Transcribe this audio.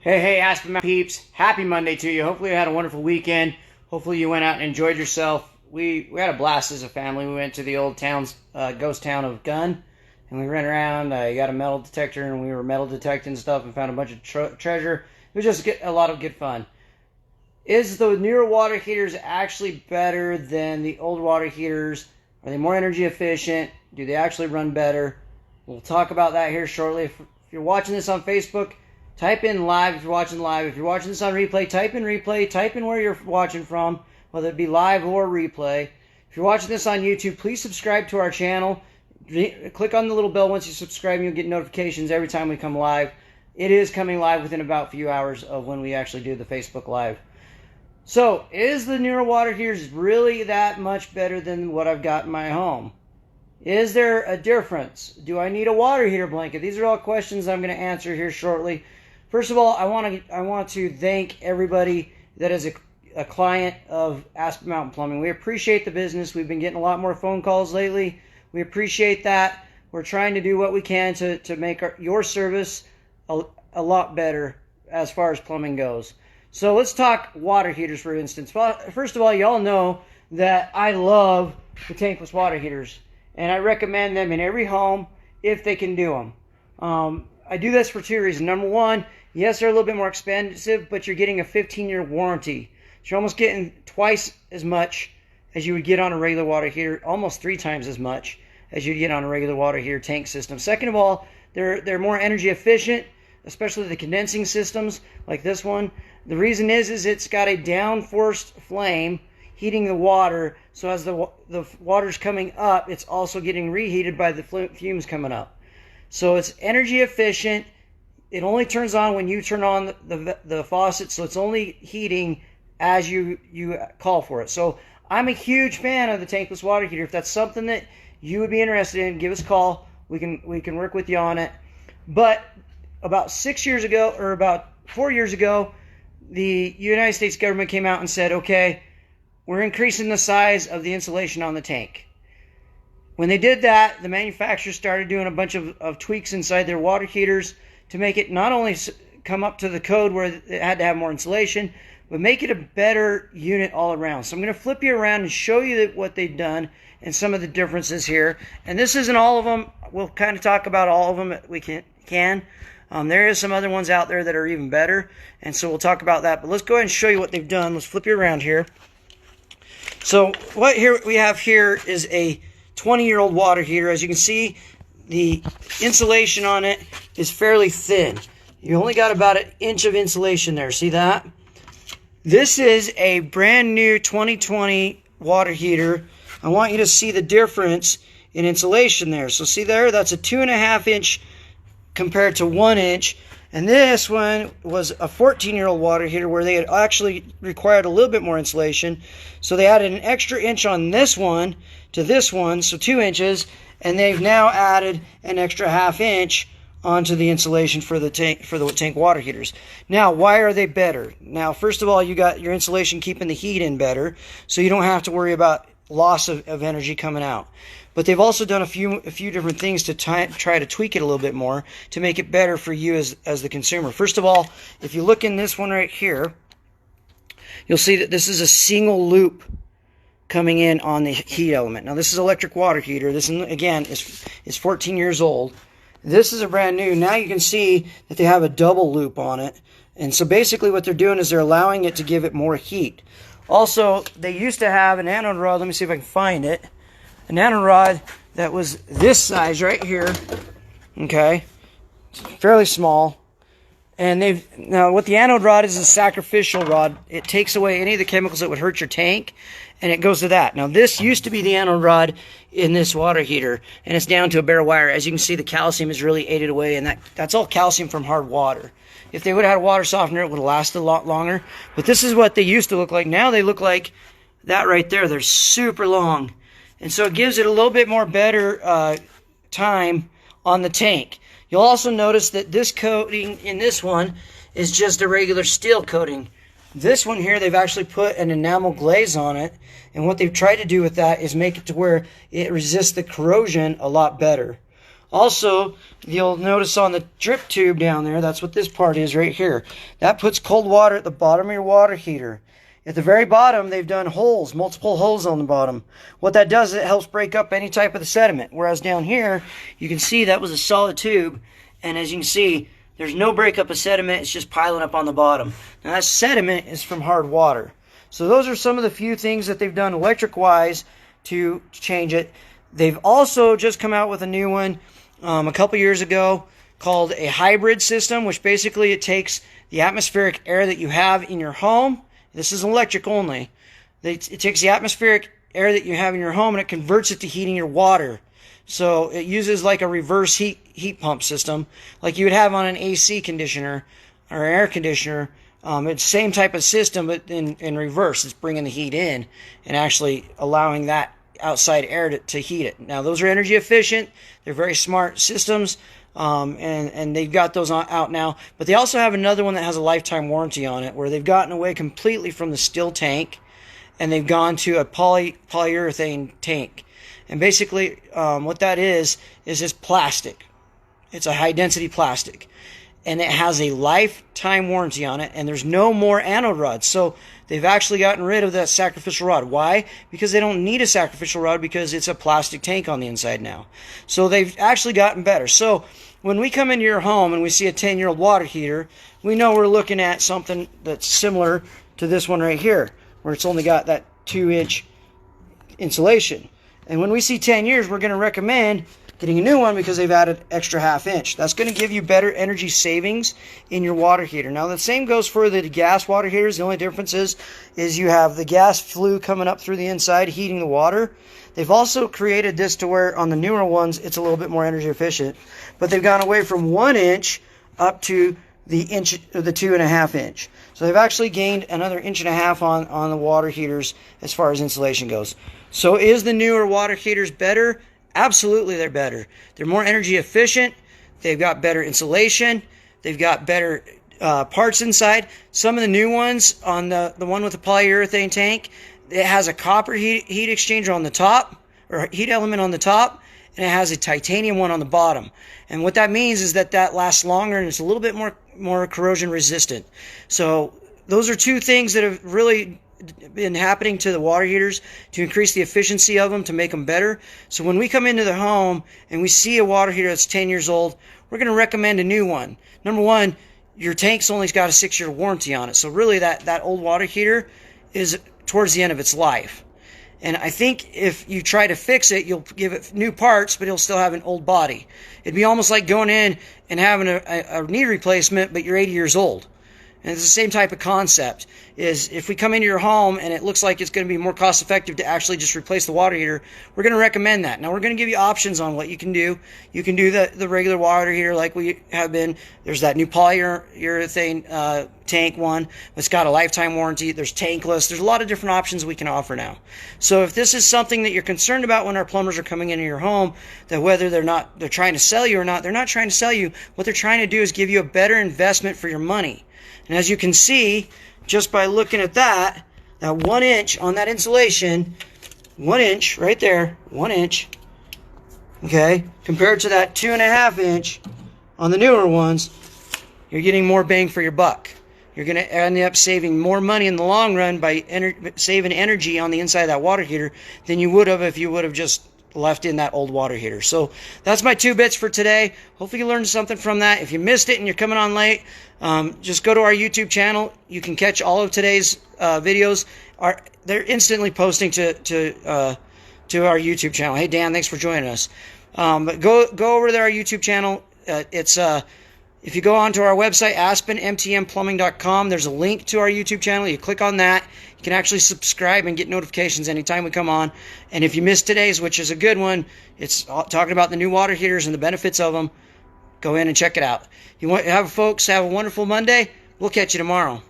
Hey, Aspen Mountain peeps. Happy Monday to you. Hopefully you had a wonderful weekend. Hopefully you went out and enjoyed yourself. We had a blast as a family. We went to the old town's ghost town of Gun, and we ran around. I got a metal detector, and we were metal detecting stuff and found a bunch of treasure. It was just a lot of good fun. Is the newer water heaters actually better than the old water heaters? Are they more energy efficient? Do they actually run better? We'll talk about that here shortly. If you're watching this on Facebook, type in live if you're watching live. If you're watching this on replay, type in replay. Type in where you're watching from, whether it be live or replay. If you're watching this on YouTube, please subscribe to our channel. Click on the little bell once you subscribe and you'll get notifications every time we come live. It is coming live within about a few hours of when we actually do the Facebook Live. So, is the newer water heaters really that much better than what I've got in my home? Is there a difference? Do I need a water heater blanket? These are all questions I'm going to answer here shortly. First of all, I want to thank everybody that is a client of Aspen Mountain Plumbing. We appreciate the business. We've been getting a lot more phone calls lately. We appreciate that. We're trying to do what we can to make your service a lot better as far as plumbing goes. So let's talk water heaters, for instance. First of all, y'all know that I love the tankless water heaters, and I recommend them in every home if they can do them. I do this for two reasons. Number one, yes, they're a little bit more expensive, but you're getting a 15-year warranty. So you're almost getting twice as much as you would get on a regular water heater, almost 3 times as much as you'd get on a regular water heater tank system. Second of all, they're more energy efficient, especially the condensing systems like this one. The reason is it's got a downforced flame heating the water, so as the water's coming up, it's also getting reheated by the fumes coming up. So it's energy efficient. It only turns on when you turn on the faucet, so it's only heating as you call for it. So I'm a huge fan of the tankless water heater. If that's something that you would be interested in, give us a call. We can work with you on it. But about 6 years ago, or about 4 years ago, the United States government came out and said, okay, we're increasing the size of the insulation on the tank. When they did that, the manufacturers started doing a bunch of tweaks inside their water heaters to make it not only come up to the code where it had to have more insulation, but make it a better unit all around. So I'm going to flip you around and show you what they've done and some of the differences here. And this isn't all of them. We'll kind of talk about all of them that we can. There is some other ones out there that are even better, and so we'll talk about that. But let's go ahead and show you what they've done. Let's flip you around here. So what we have here is a 20-year-old water heater. As you can see, the insulation on it is fairly thin. You only got about 1 inch of insulation there. See that? This is a brand new 2020 water heater. I want you to see the difference in insulation there. So see there? That's a 2.5 inch compared to 1 inch. And this one was a 14-year-old water heater where they had actually required a little bit more insulation. So they added an extra inch on this one to this one, so 2 inches, and they've now added an extra 1/2 inch onto the insulation for the tank water heaters. Now, why are they better? Now, first of all, you got your insulation keeping the heat in better, so you don't have to worry about loss of energy coming out. But they've also done a few different things to try to tweak it a little bit more to make it better for you as the consumer. First of all, if you look in this one right here, you'll see that this is a single loop coming in on the heat element. Now, this is electric water heater. This, again, is 14 years old. This is a brand new. Now you can see that they have a double loop on it. And so basically what they're doing is they're allowing it to give it more heat. Also, they used to have an anode rod. Let me see if I can find it. An anode rod that was this size right here. Okay. It's fairly small. And now what the anode rod is a sacrificial rod. It takes away any of the chemicals that would hurt your tank, and it goes to that. Now this used to be the anode rod in this water heater, and it's down to a bare wire. As you can see, the calcium is really aided away, and that's all calcium from hard water. If they would have had a water softener, it would have lasted a lot longer. But this is what they used to look like. Now they look like that right there. They're super long. And so it gives it a little bit more better time on the tank. You'll also notice that this coating in this one is just a regular steel coating. This one here, they've actually put an enamel glaze on it. And what they've tried to do with that is make it to where it resists the corrosion a lot better. Also, you'll notice on the drip tube down there, that's what this part is right here. That puts cold water at the bottom of your water heater. At the very bottom, they've done holes, multiple holes on the bottom. What that does is it helps break up any type of the sediment. Whereas down here, you can see that was a solid tube. And as you can see, there's no breakup of sediment. It's just piling up on the bottom. Now that sediment is from hard water. So those are some of the few things that they've done electric-wise to change it. They've also just come out with a new one a couple years ago called a hybrid system, which basically it takes the atmospheric air that you have in your home. This is electric only. It takes the atmospheric air that you have in your home and it converts it to heating your water. So it uses like a reverse heat pump system like you would have on an AC conditioner or air conditioner. It's the same type of system, but in reverse. It's bringing the heat in and actually allowing that outside air to heat it. Now, those are energy efficient. They're very smart systems, and they've got those out now. But they also have another one that has a lifetime warranty on it, where they've gotten away completely from the steel tank, and they've gone to a polyurethane tank. And basically, what that is just plastic. It's a high-density plastic. And it has a lifetime warranty on it, and there's no more anode rods. So they've actually gotten rid of that sacrificial rod. Why? Because they don't need a sacrificial rod because it's a plastic tank on the inside now. So they've actually gotten better. So when we come into your home and we see a 10-year-old water heater, we know we're looking at something that's similar to this one right here, where it's only got that 2-inch insulation. And when we see 10 years, we're going to recommend getting a new one because they've added extra 1/2 inch. That's going to give you better energy savings in your water heater. Now the same goes for the gas water heaters. The only difference is you have the gas flue coming up through the inside heating the water. They've also created this to where on the newer ones it's a little bit more energy efficient, but they've gone away from 1 inch up to the 2.5 inch. So they've actually gained another 1.5 inch on the water heaters as far as insulation goes. So is the newer water heaters better? Absolutely, they're better. They're more energy efficient. They've got better insulation. They've got better parts inside. Some of the new ones, on the one with the polyurethane tank, it has a copper heat exchanger on the top, or heat element on the top, and it has a titanium one on the bottom. And what that means is that lasts longer and it's a little bit more corrosion resistant. So those are two things that have really been happening to the water heaters to increase the efficiency of them, to make them better. So when we come into the home and we see a water heater that's 10 years old, we're going to recommend a new one. Number one, your tank's only got a 6-year warranty on it. So really that old water heater is towards the end of its life. And I think if you try to fix it, you'll give it new parts, but it'll still have an old body. It'd be almost like going in and having a knee replacement, but you're 80 years old. And it's the same type of concept. Is if we come into your home and it looks like it's going to be more cost effective to actually just replace the water heater, we're going to recommend that. Now we're going to give you options on what you can do. You can do the regular water heater like we have been. There's that new polyurethane tank one. It's got a lifetime warranty. There's tankless. There's a lot of different options we can offer now. So if this is something that you're concerned about when our plumbers are coming into your home, that whether they're trying to sell you or not, they're not trying to sell you. What they're trying to do is give you a better investment for your money. And as you can see, just by looking at that 1 inch on that insulation, 1 inch right there, 1 inch, okay, compared to that 2.5 inch on the newer ones, you're getting more bang for your buck. You're going to end up saving more money in the long run by saving energy on the inside of that water heater than you would have if you would have just left in that old water heater. So that's my 2 bits for today. Hopefully you learned something from that. If you missed it and you're coming on late, just go to our YouTube channel. You can catch all of today's videos. They're instantly posting to our YouTube channel. Hey Dan, thanks for joining us. But go over to our YouTube channel. If you go onto our website, aspenmtmplumbing.com, there's a link to our YouTube channel. You click on that. You can actually subscribe and get notifications anytime we come on. And if you missed today's, which is a good one, it's talking about the new water heaters and the benefits of them, go in and check it out. Folks, have a wonderful Monday. We'll catch you tomorrow.